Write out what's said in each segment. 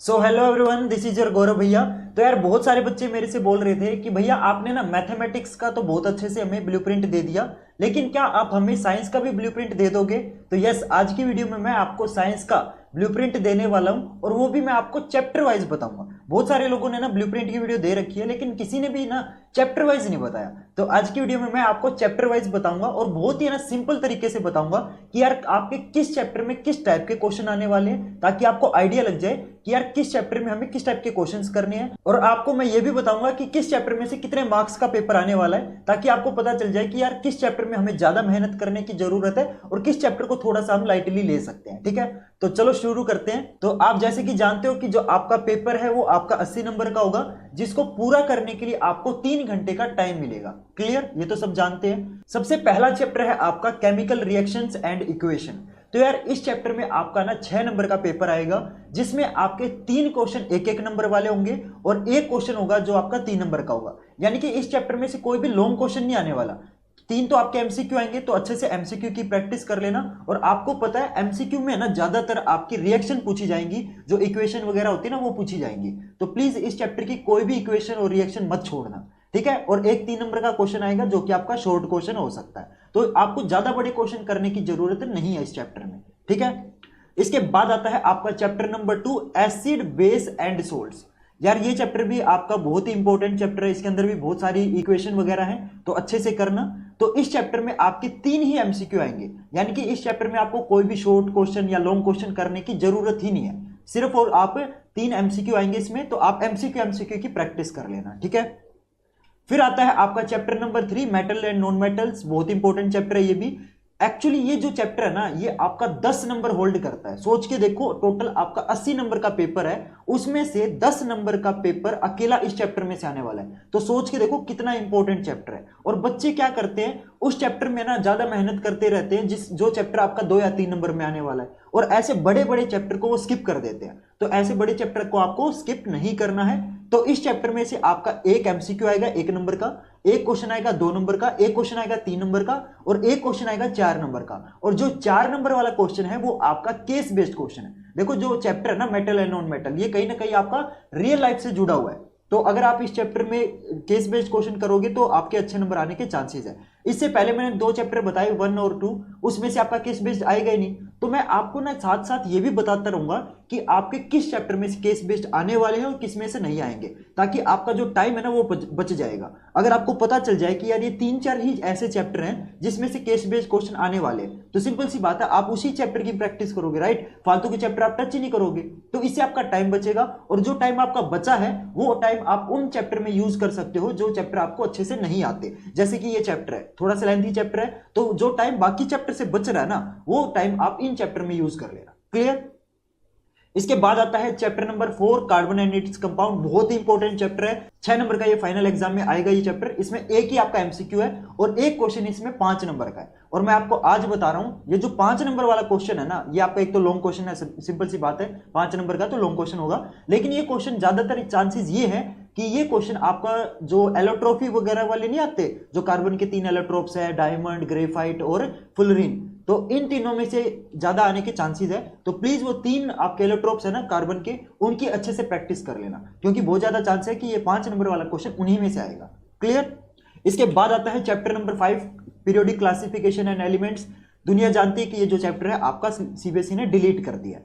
So hello everyone, this is your Gaurav भैया। तो यार बहुत सारे बच्चे मेरे से बोल रहे थे कि भैया आपने ना मैथमेटिक्स का तो बहुत अच्छे से हमें ब्लूप्रिंट दे दिया, लेकिन क्या आप हमें साइंस का भी ब्लूप्रिंट दे दोगे? तो यस, आज की वीडियो में मैं आपको साइंस का ब्लूप्रिंट देने वाला हूं और वो भी मैं आपको चैप्टर वाइज बताऊंगा। बहुत सारे लोगों ने ना ब्लूप्रिंट की वीडियो दे रखी है, लेकिन किसी ने भी ना चैप्टर वाइज नहीं बताया। तो आज की वीडियो में मैं आपको चैप्टर वाइज बताऊंगा और बहुत ही ना सिंपल तरीके से बताऊंगा कि यार आपके किस चैप्टर में किस टाइप के क्वेश्चन आने वाले हैं, ताकि आपको आइडिया लग जाए कि यार किस चैप्टर में हमें किस टाइप के क्वेश्चंस करने हैं। और आपको मैं ये भी बताऊंगा कि किस चैप्टर में से कितने मार्क्स का पेपर आने वाला है, ताकि आपको पता चल जाए कि यार किस चैप्टर में हमें ज्यादा मेहनत करने की जरूरत है और किस चैप्टर को थोड़ा सा हम लाइटली ले सकते हैं। ठीक है, तो चलो शुरू करते हैं। तो आप जैसे कि जानते हो कि जो आपका पेपर है वो आपका 80 नंबर का होगा, जिसको पूरा करने के लिए आपको 3 घंटे का टाइम मिलेगा। क्लियर? ये तो सब जानते हैं। सबसे पहला चैप्टर है आपका केमिकल रिएक्शंस एंड इक्वेशन। तो यार इस चैप्टर में आपका ना 6 नंबर का पेपर आएगा, जिसमें आपके 3 क्वेश्चन 1-1 नंबर वाले होंगे और एक क्वेश्चन होगा जो आपका 3 नंबर का होगा। यानी कि इस चैप्टर में से कोई भी लॉन्ग क्वेश्चन नहीं आने वाला। 3 तो आपके एमसीक्यू आएंगे, तो अच्छे से एमसीक्यू की प्रैक्टिस कर लेना। और आपको पता है एमसीक्यू में ना ज्यादातर आपकी रिएक्शन पूछी जाएंगी, जो इक्वेशन वगैरह होती है ना वो पूछी जाएंगी। तो प्लीज इस चैप्टर की कोई भी इक्वेशन और रिएक्शन मत छोड़ना, ठीक है। और एक 3 नंबर का क्वेश्चन आएगा जो कि आपका शॉर्ट क्वेश्चन हो सकता है, तो आपको ज्यादा बड़े क्वेश्चन करने की जरूरत नहीं है इस चैप्टर में, ठीक है। इसके बाद आता है आपका chapter number 2, acid base and salts. यार ये चैप्टर भी आपका बहुत ही इंपॉर्टेंट चैप्टर है, इसके अंदर भी बहुत सारी इक्वेशन वगैरह हैं, तो अच्छे से करना। तो इस चैप्टर में आपके 3 ही एमसीक्यू आएंगे, यानी कि इस चैप्टर में आपको कोई भी शॉर्ट क्वेश्चन या लॉन्ग क्वेश्चन करने की जरूरत ही नहीं है, सिर्फ और आप 3 एमसीक्यू आएंगे इसमें। तो आप एमसीक्यू की प्रैक्टिस कर लेना, ठीक है। फिर आता है आपका chapter number 3, metal and non metals. बहुत इंपॉर्टेंट चैप्टर है ये भी। एक्चुअली ये जो चैप्टर है ना ये आपका 10 नंबर होल्ड करता है। सोच के देखो, टोटल आपका 80 नंबर का पेपर है, उसमें से 10 नंबर का पेपर अकेला इस चैप्टर में से आने वाला है। तो सोच के देखो कितना इंपॉर्टेंट चैप्टर है। और बच्चे क्या करते हैं, उस चैप्टर में ना ज्यादा मेहनत करते रहते हैं जो चैप्टर आपका 2 या 3 नंबर में आने वाला है, और ऐसे बड़े बड़े चैप्टर को वो स्किप कर देते हैं। तो ऐसे बड़े चैप्टर को आपको स्किप नहीं करना है। तो इस चैप्टर में से आपका एक एमसीक्यू आएगा 1 नंबर का, एक क्वेश्चन आएगा 2 नंबर का, एक क्वेश्चन आएगा 3 नंबर का, और एक क्वेश्चन आएगा 4 नंबर का। और जो 4 नंबर वाला क्वेश्चन है वो आपका केस बेस्ड क्वेश्चन है। देखो जो चैप्टर है ना मेटल एंड नॉन मेटल, ये कहीं ना कहीं आपका रियल लाइफ से जुड़ा हुआ है। तो अगर आप इस चैप्टर में केस बेस्ड क्वेश्चन करोगे तो आपके अच्छे नंबर आने के चांसेस है। इससे पहले मैंने 2 चैप्टर बताए 1 और 2, उसमें से आपका केस बेस्ड आएगा ही नहीं। तो मैं आपको ना साथ साथ ये भी बताता रहूंगा कि आपके किस चैप्टर में से केस बेस्ड आने वाले हैं और किस में से नहीं आएंगे, ताकि आपका जो टाइम है ना वो बच जाएगा। अगर आपको पता चल जाए कि यार ये 3-4 ही ऐसे चैप्टर हैं जिसमें से केस बेस्ड क्वेश्चन आने वाले हैं, तो सिंपल सी बात है आप उसी चैप्टर की प्रैक्टिस करोगे, राइट। फालतू के चैप्टर आप टच ही नहीं करोगे, तो इससे आपका टाइम बचेगा। और जो टाइम आपका बचा है वो टाइम आप उन चैप्टर में यूज कर सकते हो जो चैप्टर आपको अच्छे से नहीं आते। जैसे कि ये चैप्टर है, थोड़ा सा लेंथी चैप्टर है, तो जो टाइम बाकी चैप्टर से बच रहा है ना वो टाइम आप इन चैप्टर में यूज कर लेना। क्लियर? इसके बाद आता है chapter number 4, carbon and its compound. बहुत ही इंपॉर्टेंट चैप्टर है, 6 नंबर का ये फाइनल एग्जाम में आएगा ये चैप्टर। इसमें एक ही आपका एमसीक्यू है और एक क्वेश्चन इसमें 5 नंबर का है। और मैं आपको आज बता रहा हूं ये जो 5 नंबर वाला क्वेश्चन है ना, ये आपका एक तो लॉन्ग क्वेश्चन है, सिंपल सी बात है, 5 नंबर का तो लॉन्ग क्वेश्चन होगा। लेकिन ये क्वेश्चन ज्यादातर चांसेस ये है कि ये क्वेश्चन आपका जो एलोट्रोफी वगैरह वाले नहीं आते, जो कार्बन के 3 एलोट्रोप्स है, डायमंड, ग्रेफाइट और फुलरीन, तो इन तीनों में से ज्यादा आने के चांसेस है। तो प्लीज वो 3 आपके एलोट्रोप्स है ना कार्बन के, उनकी अच्छे से प्रैक्टिस कर लेना, क्योंकि बहुत ज्यादा चांस है कि ये 5 नंबर वाला क्वेश्चन उन्हीं में से आएगा। क्लियर? इसके बाद आता है chapter number 5, periodic classification and elements. दुनिया जानती है कि ये जो चैप्टर है आपका सीबीएसई ने डिलीट कर दिया।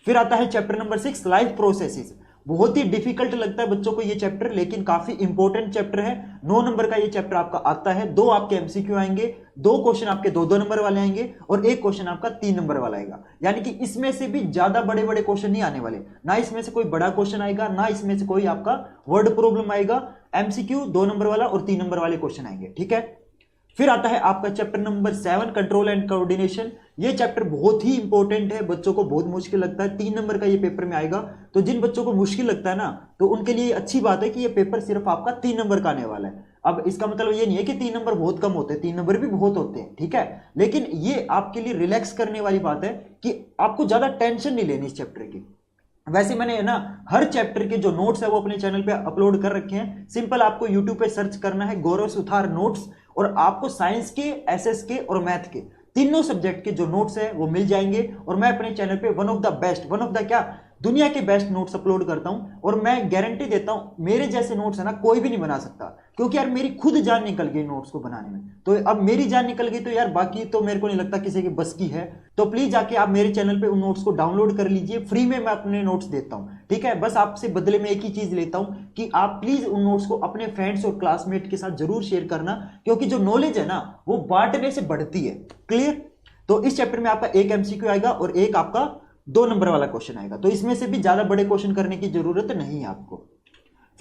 फिर आता है चैप्टर नंबर 6, लाइफ प्रोसेसेस। बहुत ही डिफिकल्ट लगता है बच्चों को ये चैप्टर, लेकिन काफी इंपॉर्टेंट चैप्टर है। 9 नंबर का ये चैप्टर आपका आता है, 2 आपके एमसीक्यू आएंगे, 2 क्वेश्चन आपके 2-2 नंबर वाले आएंगे और एक क्वेश्चन आपका 3 नंबर वाला आएगा। यानी कि इसमें से भी ज्यादा बड़े बड़े क्वेश्चन नहीं आने वाले, ना इसमें से कोई बड़ा क्वेश्चन आएगा, ना इसमें से कोई आपका वर्ड प्रॉब्लम आएगा। एमसीक्यू 2 नंबर वाला और 3 नंबर वाले क्वेश्चन आएंगे, ठीक है। फिर आता है आपका chapter number 7, control and coordination. ये चैप्टर बहुत ही इंपॉर्टेंट है, बच्चों को बहुत मुश्किल लगता है, 3 नंबर का ये पेपर में आएगा। तो जिन बच्चों को मुश्किल लगता है ना, तो उनके लिए अच्छी बात है कि ये पेपर सिर्फ आपका 3 नंबर का आने वाला है। अब इसका मतलब ये नहीं है कि 3 नंबर बहुत कम होते हैं, 3 नंबर भी बहुत होते हैं, ठीक है। लेकिन ये आपके लिए रिलैक्स करने वाली बात है कि आपको ज्यादा टेंशन नहीं लेनी इस चैप्टर की। वैसे मैंने ना हर चैप्टर के जो नोट्स है वो अपने चैनल पे अपलोड कर रखे हैं। सिंपल आपको यूट्यूब पे सर्च करना है गौरव सुथार नोट्स, और आपको साइंस के, एसएस के और मैथ के तीनों सब्जेक्ट के जो नोट्स है वो मिल जाएंगे। और मैं अपने चैनल पे वन ऑफ द दुनिया के बेस्ट नोट्स अपलोड करता हूं और मैं गारंटी देता हूं मेरे जैसे नोट्स है ना कोई भी नहीं बना सकता, क्योंकि यार मेरी खुद जान निकल गई नोट्स को बनाने में। तो अब मेरी जान निकल गई तो यार बाकी तो मेरे को नहीं लगता किसी की बस की है। तो प्लीज जाके आप मेरे चैनल पे उन नोट्स को डाउनलोड कर लीजिए, फ्री में मैं अपने नोट्स देता हूं, ठीक है। बस आपसे बदले में एक ही चीज लेता हूं कि आप प्लीज उन नोट्स को अपने फ्रेंड्स और क्लासमेट के साथ जरूर शेयर करना, क्योंकि जो नॉलेज है ना वो बांटने से बढ़ती है। क्लियर। तो इस चैप्टर में आपका एक एमसीक्यू आएगा और एक आपका 2 नंबर वाला क्वेश्चन आएगा, तो इसमें से भी ज्यादा बड़े क्वेश्चन करने की जरूरत नहीं है आपको।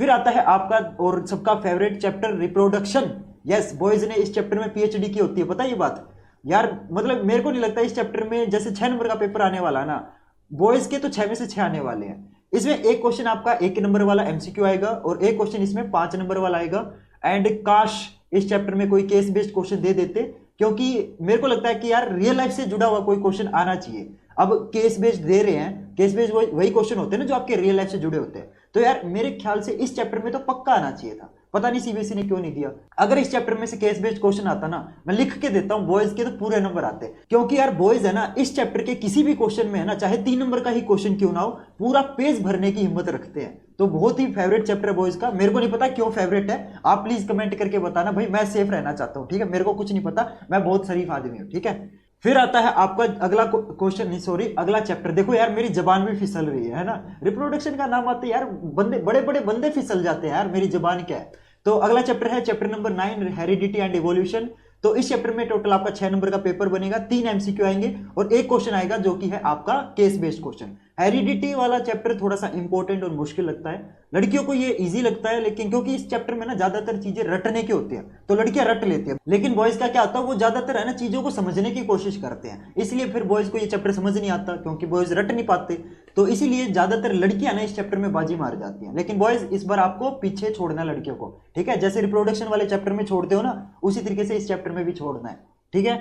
फिर आता है आपका और सबका favourite chapter reproduction. Yes, boys ने इस चैप्टर में पीएचडी की होती है, पता है ये बात यार। मतलब मेरे को नहीं लगता इस चैप्टर में जैसे 6 नंबर का पेपर आने वाला ना, बॉयज के तो 6 में से 6 आने वाले हैं। इसमें एक क्वेश्चन आपका 1 नंबर वाला एमसीक्यू आएगा और एक क्वेश्चन इसमें 5 नंबर वाला आएगा। एंड काश इस चैप्टर में कोई केस बेस्ड क्वेश्चन दे देते, क्योंकि मेरे को लगता है कि यार रियल लाइफ से जुड़ा हुआ कोई क्वेश्चन आना चाहिए। अब केस बेस्ड दे रहे हैं, केस बेस्ड वही क्वेश्चन होते हैं ना जो आपके रियल लाइफ से जुड़े होते हैं, तो यार मेरे ख्याल से इस चैप्टर में तो पक्का आना चाहिए था। पता नहीं सीबीएसई ने क्यों नहीं दिया। अगर इस चैप्टर में से केस बेस्ड क्वेश्चन आता ना, मैं लिख के देता हूं बॉयज के तो पूरे नंबर आते, क्योंकि यार बॉयज है ना इस चैप्टर के किसी भी क्वेश्चन में है ना, चाहे 3 नंबर का ही क्वेश्चन क्यों ना हो, पूरा पेज भरने की हिम्मत रखते हैं। तो बहुत ही फेवरेट चैप्टर है बॉयज का। मेरे को नहीं पता क्यों फेवरेट है, आप प्लीज कमेंट करके बताना भाई, मैं सेफ रहना चाहता हूं, ठीक है। मेरे को कुछ नहीं पता, मैं बहुत शरीफ आदमी हूं, ठीक है। फिर आता है आपका अगला क्वेश्चन, नहीं सॉरी अगला चैप्टर। देखो यार मेरी जबान भी फिसल रही है ना, रिप्रोडक्शन का नाम आते यार बंदे बड़े बड़े बंदे फिसल जाते हैं यार, मेरी जबान क्या है। तो अगला चैप्टर है chapter number 9 heredity and evolution. तो इस चैप्टर में टोटल आपका 6 नंबर का पेपर बनेगा, 3 एमसीक्यू आएंगे और एक क्वेश्चन आएगा जो कि है आपका केस बेस्ड क्वेश्चन। हेरिडिटी वाला चैप्टर थोड़ा सा इंपॉर्टेंट और मुश्किल लगता है, लड़कियों को ये इजी लगता है, लेकिन क्योंकि इस चैप्टर में ना ज्यादातर चीजें रटने की होती है तो लड़कियां रट लेती है, लेकिन बॉयज का क्या होता है वो ज्यादातर है ना चीजों को समझने की कोशिश करते हैं, इसलिए फिर बॉयज को ये चैप्टर समझ नहीं आता, क्योंकि बॉयज रट नहीं पाते। तो इसीलिए ज्यादातर लड़कियां ना इस चैप्टर में बाजी मार जाती हैं, लेकिन बॉयज इस बार आपको पीछे छोड़ना है लड़कियों को, ठीक है। जैसे रिप्रोडक्शन वाले चैप्टर में छोड़ते हो ना, उसी तरीके से इस चैप्टर में भी छोड़ना है, ठीक है।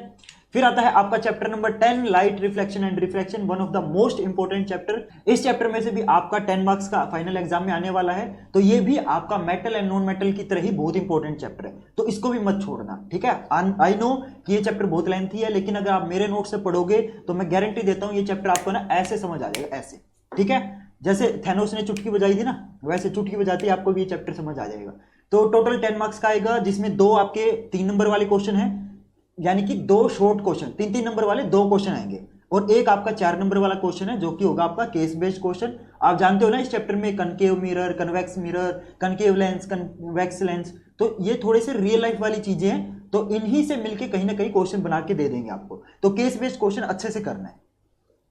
फिर आता है आपका chapter number 10 light reflection and refraction, one of the most important chapter. इस चैप्टर में से भी आपका 10 मार्क्स का फाइनल एग्जाम में आने वाला है, तो ये भी आपका मेटल एंड नॉन मेटल की तरह ही बहुत इंपॉर्टेंट चैप्टर है, तो इसको भी मत छोड़ना, ठीक है। आई नो कि ये चैप्टर बहुत लेंथी है, लेकिन अगर आप मेरे नोट से पढ़ोगे तो मैं गारंटी देता हूं ये चैप्टर आपको ना ऐसे समझ आ जाएगा, ऐसे, ठीक है। जैसे थैनोस ने चुटकी बजाई थी ना, वैसे चुटकी बजाती आपको भी ये चैप्टर समझ आ जाएगा। तो टोटल 10 मार्क्स का आएगा, जिसमें 2 आपके 3 नंबर वाले क्वेश्चन है, यानी कि 2 शॉर्ट क्वेश्चन, 3-3 नंबर वाले 2 क्वेश्चन आएंगे, और एक आपका 4 नंबर वाला क्वेश्चन है जो कि होगा आपका केस बेस्ड क्वेश्चन। आप जानते हो ना इस चैप्टर में concave mirror, convex mirror, concave lens, convex lens, तो ये थोड़े से रियल लाइफ वाली चीजें हैं, तो इन्हीं से मिलके कहीं ना कहीं क्वेश्चन बना के दे देंगे आपको, तो केस बेस्ड क्वेश्चन अच्छे से करना है।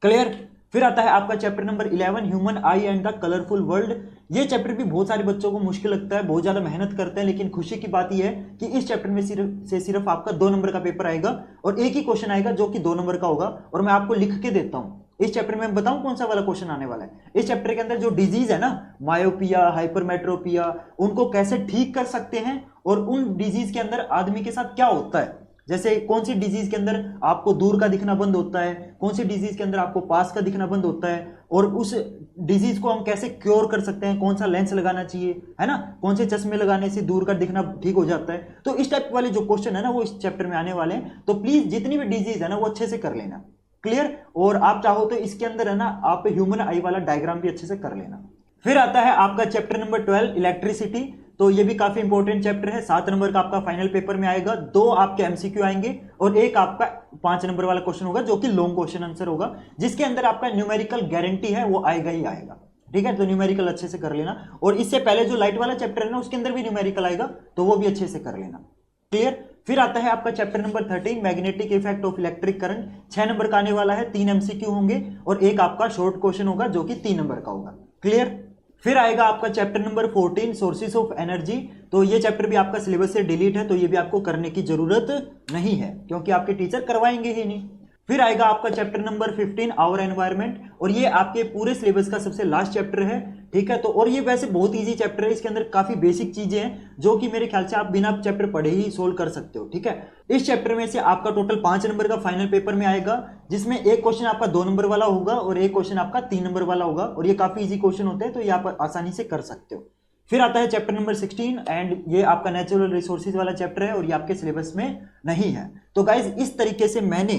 क्लियर। फिर आता है आपका chapter number 11 human I and the colourful world. ये चैप्टर भी बहुत सारे बच्चों को मुश्किल लगता है, बहुत ज्यादा मेहनत करते हैं, लेकिन खुशी की बात यह है कि इस चैप्टर में सिर्फ आपका 2 नंबर का पेपर आएगा और एक ही क्वेश्चन आएगा जो कि 2 नंबर का होगा, और मैं आपको लिख के देता हूं इस चैप्टर में, बताऊं कौन सा वाला क्वेश्चन आने वाला है। इस चैप्टर के अंदर जो डिजीज है ना, मायोपिया, हाइपरमेट्रोपिया, उनको कैसे ठीक कर सकते हैं और उन डिजीज के अंदर आदमी के साथ क्या होता है, जैसे कौन सी डिजीज के अंदर आपको दूर का दिखना बंद होता है, कौन सी डिजीज के अंदर आपको पास का दिखना बंद होता है, और उस डिजीज को हम कैसे क्योर कर सकते हैं, कौन सा लेंस लगाना चाहिए, है ना, कौन से चश्मे लगाने से दूर का दिखना ठीक हो जाता है। तो इस टाइप वाले जो क्वेश्चन है ना वो इस चैप्टर में आने वाले हैं, तो प्लीज जितनी भी डिजीज है ना वो अच्छे से कर लेना। क्लियर। और आप चाहो तो इसके अंदर है ना आप ह्यूमन आई वाला डायग्राम भी अच्छे से कर लेना। फिर आता है आपका चैप्टर नंबर 12 इलेक्ट्रिसिटी। तो ये भी काफी इंपॉर्टेंट चैप्टर है, 7 नंबर का आपका फाइनल पेपर में आएगा, 2 आपके एमसीक्यू आएंगे और एक आपका 5 नंबर वाला क्वेश्चन होगा जो कि लॉन्ग क्वेश्चन आंसर होगा, जिसके अंदर आपका न्यूमेरिकल गारंटी है वो आएगा ही आएगा, ठीक है। तो न्यूमेरिकल अच्छे से कर लेना, और इससे पहले जो लाइट वाला चैप्टर है ना उसके अंदर भी न्यूमेरिकल आएगा, तो वो भी अच्छे से कर लेना। क्लियर। फिर आता है आपका chapter number 13 magnetic effect of electric current, 6 number का आने वाला है, 3 एमसीक्यू होंगे और एक आपका शॉर्ट क्वेश्चन होगा जो कि 3 नंबर का होगा। क्लियर। फिर आएगा आपका chapter number 14 sources of energy. तो ये चैप्टर भी आपका सिलेबस से डिलीट है, तो ये भी आपको करने की जरूरत नहीं है क्योंकि आपके टीचर करवाएंगे ही नहीं। फिर आएगा आपका चैप्टर नंबर 15 आवर एनवायरनमेंट, और ये आपके पूरे सिलेबस का सबसे लास्ट चैप्टर है, ठीक है। तो और ये वैसे बहुत इजी चैप्टर है, इसके अंदर काफी बेसिक चीजें हैं जो कि मेरे ख्याल से आप बिना चैप्टर पढ़े ही सोल्व कर सकते हो, ठीक है। इस चैप्टर में से आपका टोटल 5 नंबर का फाइनल पेपर में आएगा, जिसमें एक क्वेश्चन आपका 2 नंबर वाला होगा और एक क्वेश्चन आपका 3 नंबर वाला होगा, और ये काफी इजी क्वेश्चन होते हैं, तो ये आप आसानी से कर सकते हो। फिर आता है चैप्टर नंबर 16 एंड ये आपका नेचुरल रिसोर्सेज वाला चैप्टर है और ये आपके सिलेबस में नहीं है। तो गाइज इस तरीके से मैंने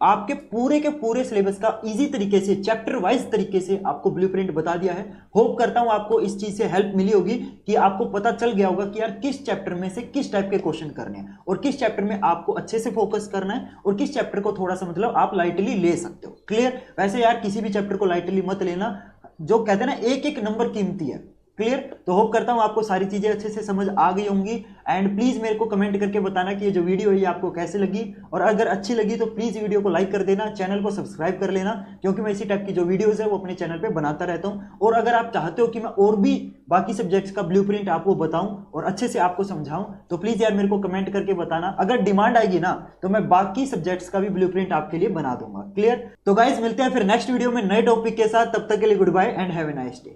आपके पूरे सिलेबस का इजी तरीके से चैप्टर वाइज तरीके से आपको ब्लूप्रिंट बता दिया है। होप करता हूं आपको इस चीज से हेल्प मिली होगी कि आपको पता चल गया होगा कि यार किस चैप्टर में से किस टाइप के क्वेश्चन करने हैं और किस चैप्टर में आपको अच्छे से फोकस करना है और किस चैप्टर को थोड़ा सा मतलब आप लाइटली ले सकते हो। क्लियर? वैसे यार किसी भी चैप्टर को लाइटली मत लेना, जो कहते हैं ना एक एक नंबर कीमती है। क्लियर? तो होप करता हूं आपको सारी चीजें अच्छे से समझ आ गई होंगी एंड प्लीज मेरे को कमेंट करके बताना कि ये जो वीडियो है ये आपको कैसे लगी, और अगर अच्छी लगी तो प्लीज वीडियो को लाइक कर देना, चैनल को सब्सक्राइब कर लेना, क्योंकि मैं इसी टाइप की जो वीडियोस है वो अपने चैनल पे बनाता रहता हूं। और अगर आप चाहते हो कि मैं और भी बाकी सब्जेक्ट्स का ब्लूप्रिंट आपको बताऊं और अच्छे से आपको समझाऊं तो प्लीज यार मेरे को कमेंट करके बताना। अगर डिमांड आएगी ना तो मैं बाकी सब्जेक्ट्स का भी ब्लूप्रिंट आपके लिए बना दूंगा। क्लियर? तो गाइज मिलते हैं फिर नेक्स्ट वीडियो में नए टॉपिक के साथ, तब तक के लिए good bye and have a nice day.